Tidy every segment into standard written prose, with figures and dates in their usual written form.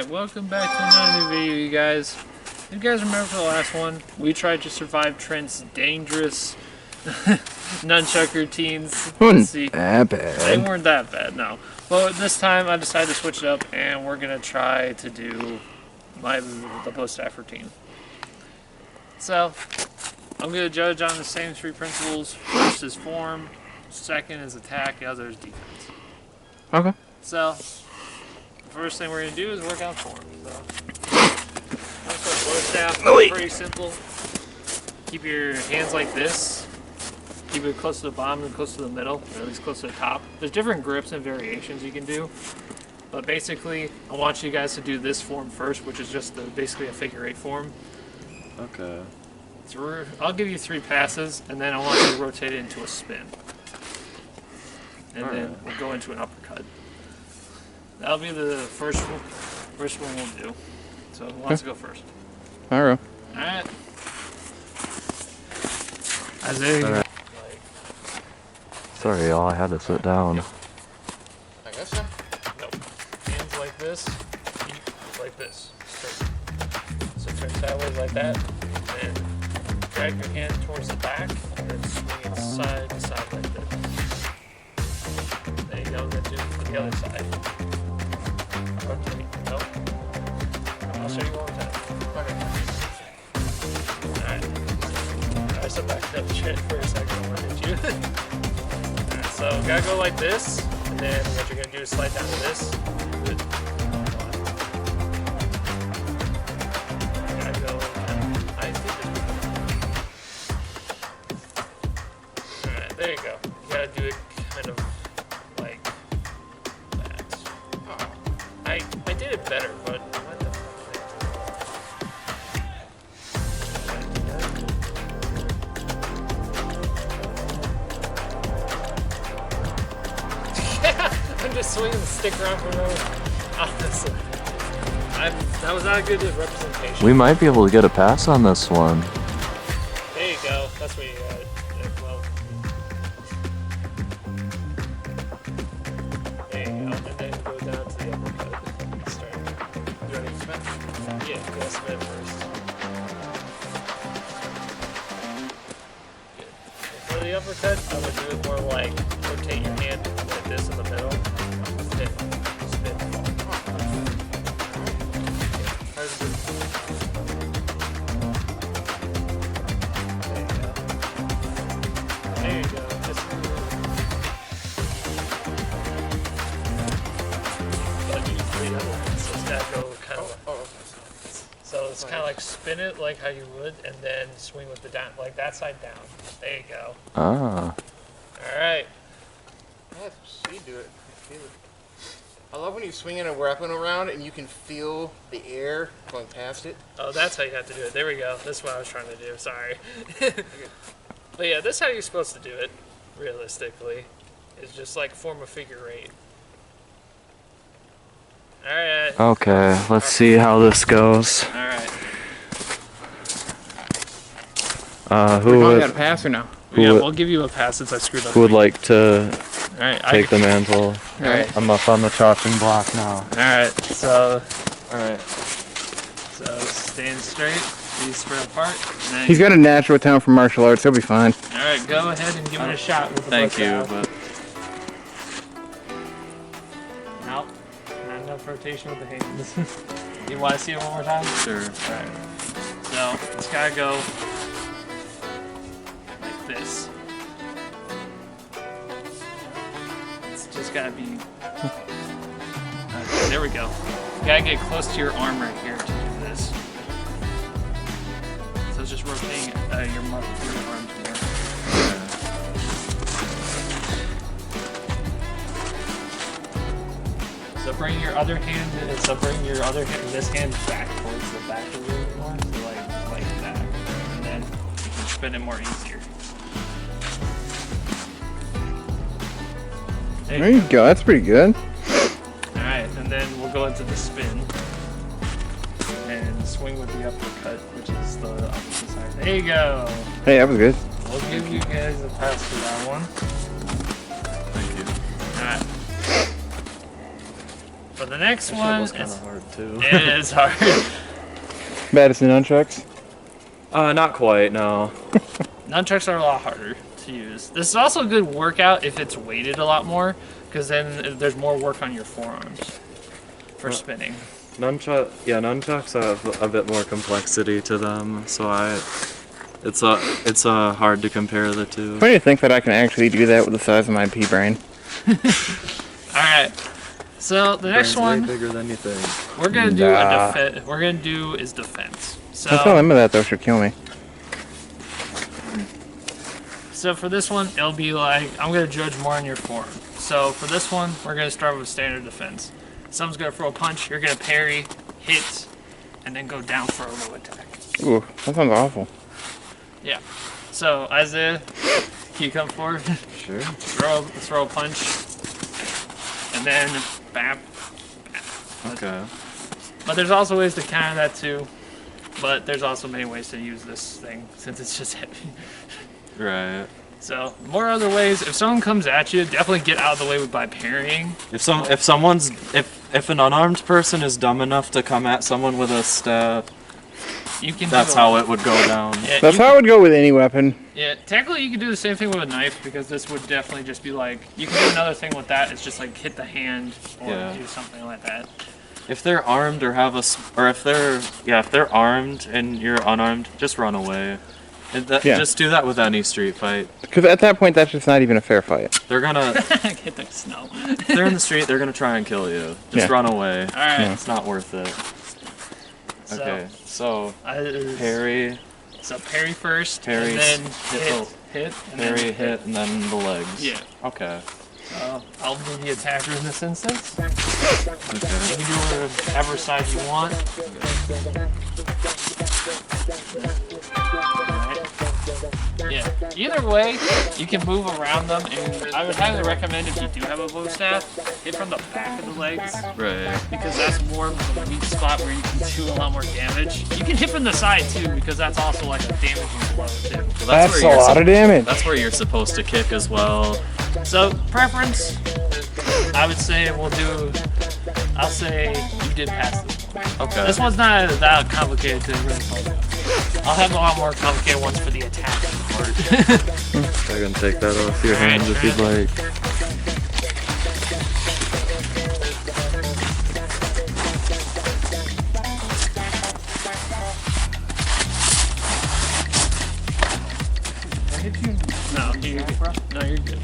Alright, welcome back to another new video, you guys. You guys remember the last one? We tried to survive Trent's dangerous nunchuck routines. Let's see. That bad. They weren't that bad, no. But this time I decided to switch it up and we're going to try to do the post-staff routine. So, I'm going to judge on the same three principles. First is form, second is attack, the other is defense. Okay. So, the first thing we're going to do is work on form. So, post-staff, pretty simple. Keep your hands like this. Keep it close to the bottom and close to the middle, or at least close to the top. There's different grips and variations you can do. But basically, I want you guys to do this form first, which is just basically a figure 8 form. Okay. I'll give you 3 passes, and then I want you to rotate it into a spin. And then we'll go into an uppercut. That'll be the first one we'll do. So who wants to go first? Alright. Alright. Isaiah. Sorry, y'all, I had to sit down. I guess so. Nope. Hands like this, feet like this. Straight. So turn sideways like that, and drag your hand towards the back, and then swing it side to side like this. There you go, then do it for the other side. Rotate. Nope. I'll show you one more time. Alright. Alright, so back up shit for a second, I'm gonna hit you. So gotta go like this, and then what you're gonna do is slide down to this. Good. Gotta go Alright, there you go. You gotta do it kind of like that. I did it better, but what the fuck? I'm just swinging the stick around for no honestly. That was not a good representation. We might be able to get a pass on this one. There you go. That's what you got. Well, there you go. And then go down to the uppercut. Start. You ready to spin? Yeah, go spin first. Good. For the uppercut, I would do it more like rotate your hand like this in the middle. Spin. Spin. There you go. Just but you do the other one, so it's gotta go kind of. So it's kind of like spin it like how you would, and then swing with the down, like that side down. There you go. Ah. All right. That's you do it. Feel it. I love when you swing it and wrapping around and you can feel the air going past it. Oh, that's how you have to do it. There we go. That's what I was trying to do. Sorry. But yeah, that's how you're supposed to do it, realistically. It's just like form a figure 8. Alright. Okay, let's see how this goes. Alright. Who got a would, pass or no? Yeah, would- we'll give you a pass since I screwed up. who would like to Alright. take the mantle? Alright. I'm up on the chopping block now. Alright, so Alright. stand straight, feet spread apart. And then, He's got a natural talent for martial arts. He'll be fine. alright, go ahead and give it a shot with the Thank you, out. but Nope. Not enough rotation with the hands. You want to see it one more time? sure. Alright. So, it's gotta go like this. It's just gotta be. Okay, there we go. You gotta get close to your arm right here to do this. So it's just rotating your arms more. So bring your other hand, this hand back towards the back a little bit more, so like that, and then you can spin it more easier. There you go. That's pretty good. Alright, and then we'll go into the spin and swing with the uppercut, which is the opposite side. There you go. Hey, that was good. We'll give you guys a pass for that one. Thank you. Alright. For the next That one, was kind it's, of hard too. it is hard. Bad as the nunchucks. Not quite. No. Nunchucks are a lot harder to use. This is also a good workout if it's weighted a lot more, because then there's more work on your forearms for spinning. Nunchucks have a bit more complexity to them, so it's hard to compare the two. Funny to think that I can actually do that with the size of my pea brain. All right. So the next Brain's way one bigger than you think. we're gonna do Nah. is defense. Don't tell him that though, she'll kill me. So for this one, it'll be like, I'm going to judge more on your form. So for this one, we're going to start with standard defense. Someone's going to throw a punch, you're going to parry, hit, and then go down for a low attack. Ooh, that sounds awful. Yeah. So Isaiah, can you come forward? Sure. throw a punch, and then bam. Okay. But there's also ways to counter that too. But there's also many ways to use this thing since it's just heavy. Right. So more other ways. If someone comes at you, definitely get out of the way by parrying. If an unarmed person is dumb enough to come at someone with a staff, You can. that's do a- how it would go down. Yeah, That's how I would go with any weapon. Yeah, technically you can do the same thing with a knife because this would definitely just be like, you can do another thing with that. It's just like hit the hand or Yeah. do something like that. If they're armed or if they're armed and you're unarmed, just run away. Yeah. Just do that with any street fight. Because at that point, that's just not even a fair fight. They're gonna, Hit the snow. if they're in the street, they're gonna try and kill you. Just Yeah. run away. All right. It's not worth it. So, Okay, so parry. parry, So parry first, Parry, and then hit hit, and parry, then hit, and then the legs. Yeah. Okay. So I'll be the attacker in this instance. Okay. You can do whatever side you want. Alright. Yeah. Either way, you can move around them, and I would highly recommend if you do have a bow staff, hit from the back of the legs, Right. because that's more of the weak spot where you can do a lot more damage. You can hit from the side too, because that's also like a damaging blow too. So That's a where lot of damage. That's where you're supposed to kick as well. So preference, I would say I'll say you did pass this one. Okay. This one's not that complicated to really follow. I'll have a lot more complicated ones for the attack part. I can take that off your Alright, hands if you'd like. No, you're good. No, you're good.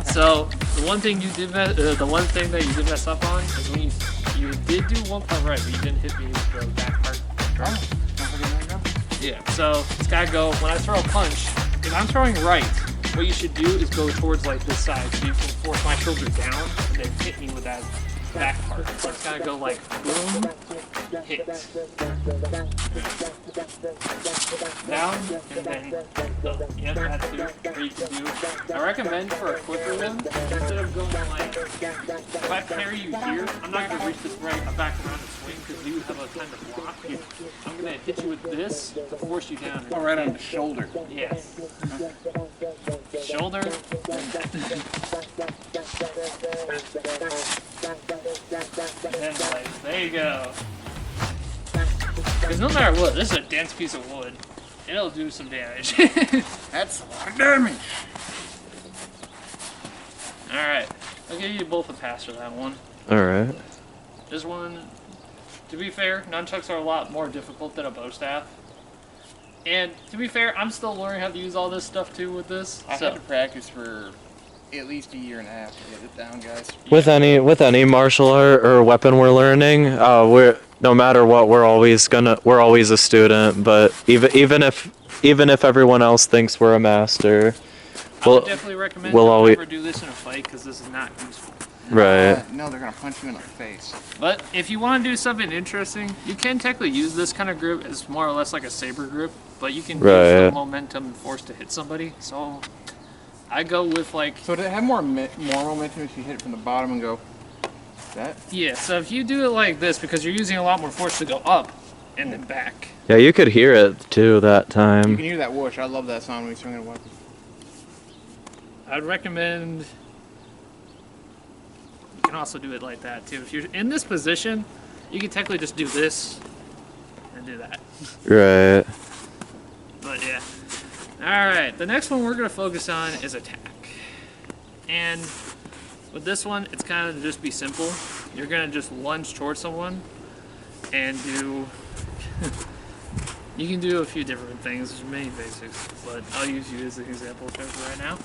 So the one thing you did the one thing that you did mess up on is when you did do one part right, but you didn't hit me with the back part. Yeah. So it's gotta go. When I throw a punch, if I'm throwing right, what you should do is go towards like this side, so you can force my shoulder down and then hit me with that back part. So it's gotta go like boom, hit, down, and then go. Yeah, that's what you can do. I recommend for a quicker one, instead of going like, if I parry you here, I'm not gonna reach this right back around and swing because you have a time to block. I'm gonna hit you with this to force you down. Oh, right on the shoulder. Yes. Shoulder. And then like, there you go. Because no matter what, this is a dense piece of wood. It'll do some damage. That's a lot of damage. Alright. I'll give you both a pass for that one. Alright. This one, to be fair, nunchucks are a lot more difficult than a bow staff. And to be fair, I'm still learning how to use all this stuff too with this. I So, had to practice for at least a year and a half to get it down, guys. With any martial art or weapon we're learning, we're no matter what, we're always a student. But even if everyone else thinks we're a master, I would well, definitely recommend we'll don't always- ever do this in a fight because this is not useful. right? No, they're gonna punch you in the face. But if you want to do something interesting, you can technically use this kind of grip as more or less like a saber grip, but you can use Right. the momentum and force to hit somebody. So I go with like, So to have more momentum, if you hit it from the bottom and go that. yeah, so if you do it like this, because you're using a lot more force to go up and then back. Yeah, you could hear it too that You time. can hear that whoosh. I love that sound when you're swinging a weapon. I'd recommend can also do it like that too. If you're in this position, you can technically just do this and do that. Right. But yeah. Alright, the next one we're going to focus on is attack. And with this one, it's kind of just be simple. You're going to just lunge towards someone and do... You can do a few different things, there's many basics, but I'll use you as an example for right now.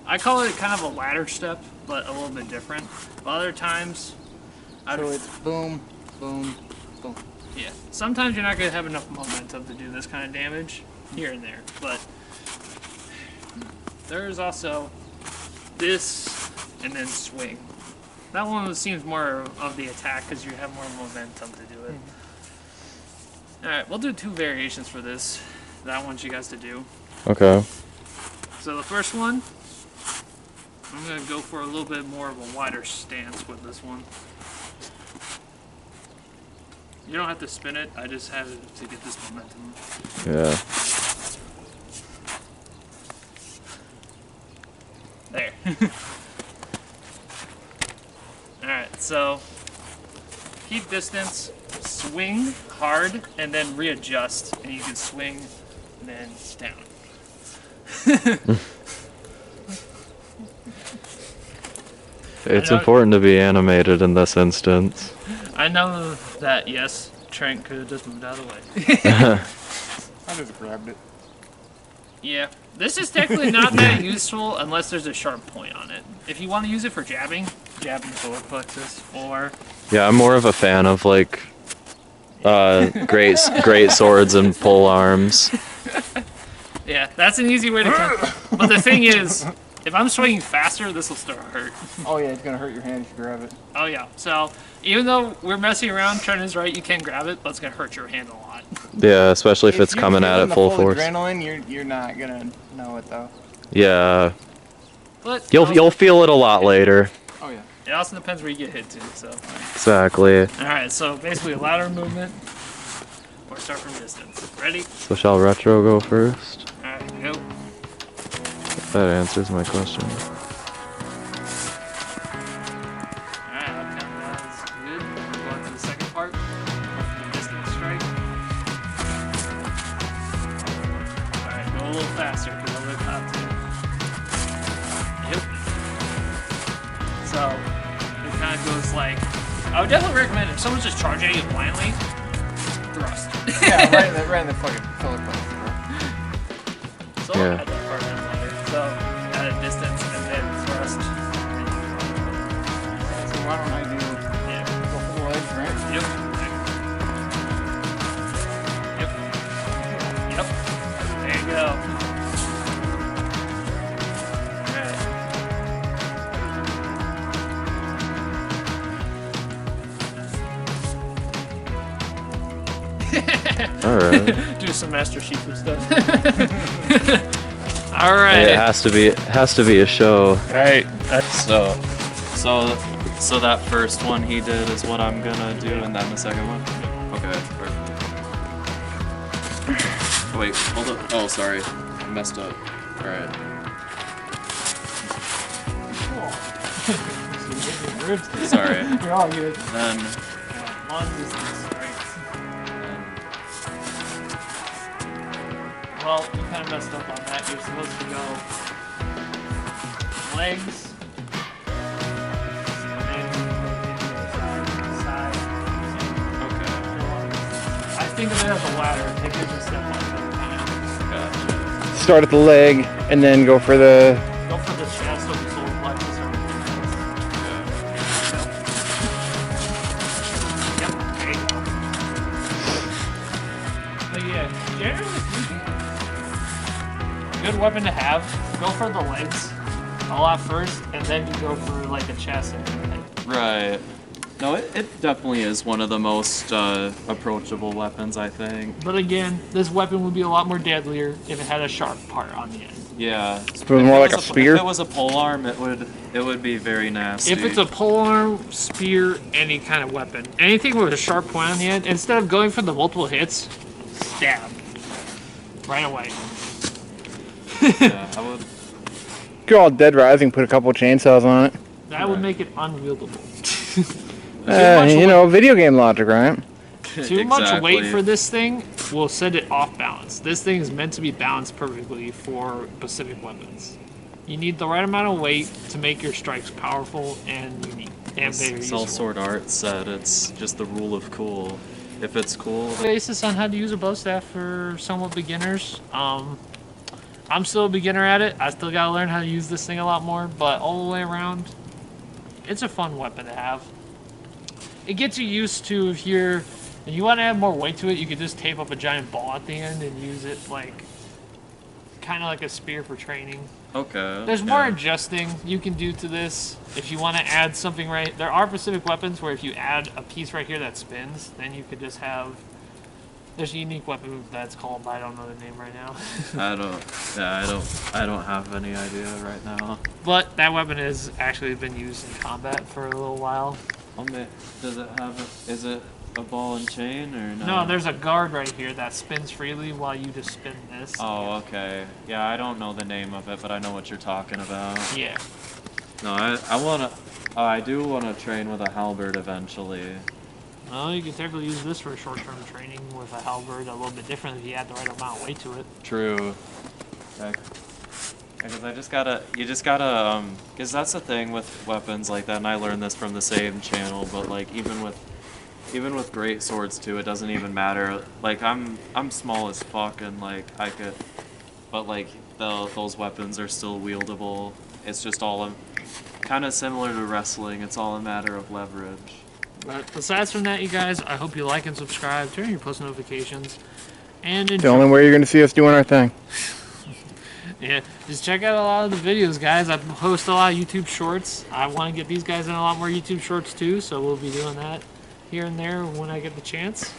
I call it kind of a ladder step, but a little bit different. But other times, So it's boom, boom, boom. yeah, sometimes you're not going to have enough momentum to do this kind of damage here and there, but there's also this and then swing. That one seems more of the attack because you have more momentum to do it. Alright, we'll do two variations for this that I want you guys to do. Okay. So the first one, I'm going to go for a little bit more of a wider stance with this one. You don't have to spin it, I just have it to get this momentum. Yeah. There. Alright, so keep distance, swing hard, and then readjust, and you can swing and then down. It's I know- important to be animated in this instance. I know that, yes, Trent could have just moved out of the way. I just grabbed it. Yeah, this is technically not that useful unless there's a sharp point on it. If you want to use it for jabbing, jab in the solar plexus, or Yeah, I'm more of a fan of like great swords and pole arms. yeah, that's an easy way to come. But the thing is, if I'm swinging faster, this will start to hurt. Oh yeah, it's gonna hurt your hand if you grab it. Oh yeah, so even though we're messing around, Trent is right, you can grab it, but it's gonna hurt your hand a lot. Yeah, especially if it's you're coming at feeling it the full force. Adrenaline, you're not gonna know it though. Yeah, But you'll feel it a lot later. Oh yeah. it also depends where you get hit to. So, Exactly. all right, so basically a louder movement, or start from distance. Ready? So shall retro go first? All right, go. That answers my question. Alright, I'll count that as good. We'll go on to the second part. The distance strike. Alright, go a little faster because I'll lift up too. Yep. So, it kind of goes like. I would definitely recommend if someone's just charging at you blindly, thrust. Yeah, right in the fucking solar plexus, bro. So, Yeah. I'll add that part in later. So, at a distance and then thrust. So why don't I do Yeah. go for the legs, right? Yep. Yep. Yep. There you go. Alright. Alright. Do some Master Shifu stuff. Alright. It has to be a show. Right. So that first one he did is what I'm gonna do, and then the second one. Okay, perfect. Wait, hold up. Oh, sorry, I messed up. All right. Sorry. You're all good. Then, Long distance strikes. Well, you kind of messed up on that. You're supposed to go legs. And then side. okay, I think of it as a ladder. It gives you a step on gotcha. Start at the leg and then go for the. Go for the chest of the solar plexus or Yep, there you go. But yeah, generally speaking, good weapon to have. Go for the legs a lot first, and then you go for like a chest and everything. Right. No, it definitely is one of the most approachable weapons, I think. But again, this weapon would be a lot more deadlier if it had a sharp part on the end. Yeah. So it's more like a spear. If it was a polearm, it would be very nasty. If it's a polearm, spear, any kind of weapon, anything with a sharp point on the end, instead of going for the multiple hits, stab right away. Yeah, I would. Go all Dead Rising, put a couple chainsaws on it. That would make it unwieldable. You know, video game logic, right? Too much weight Exactly. for this thing will set it off balance. This thing is meant to be balanced perfectly for Pacific weapons. You need the right amount of weight to make your strikes powerful and unique and very useful. Sword Art said it's just the rule of cool. If it's cool, Basis on how to use a bow staff for somewhat beginners. I'm still a beginner at it. I still gotta learn how to use this thing a lot more, but all the way around, it's a fun weapon to have. It gets you used to if you want to add more weight to it, you could just tape up a giant ball at the end and use it like kind of like a spear for training. okay. There's more yeah. adjusting you can do to this. If you want to add something right, there are Pacific weapons where if you add a piece right here that spins, then you could just have. There's a unique weapon that's called, but I don't know the name right now. I don't have any idea right now. But that weapon has actually been used in combat for a little while. Does it have is it a ball and chain or no? No, there's a guard right here that spins freely while you just spin this. Oh, okay. Yeah, I don't know the name of it, but I know what you're talking about. Yeah. No, I do wanna train with a halberd eventually. Well, you could technically use this for short-term training with a halberd, a little bit different if you add the right amount of weight to it. True. Because you just gotta, because that's the thing with weapons like that, and I learned this from the same channel, but like even with great swords too, it doesn't even matter. Like I'm small as fuck, and like but like those weapons are still wieldable. It's just all kind of similar to wrestling. It's all a matter of leverage. But aside from that, you guys, I hope you like and subscribe, turn on your post notifications, and The enjoy. only way you're going to see us doing our thing. Yeah, just check out a lot of the videos, guys. I post a lot of YouTube shorts. I want to get these guys in a lot more YouTube shorts too, so we'll be doing that here and there when I get the chance.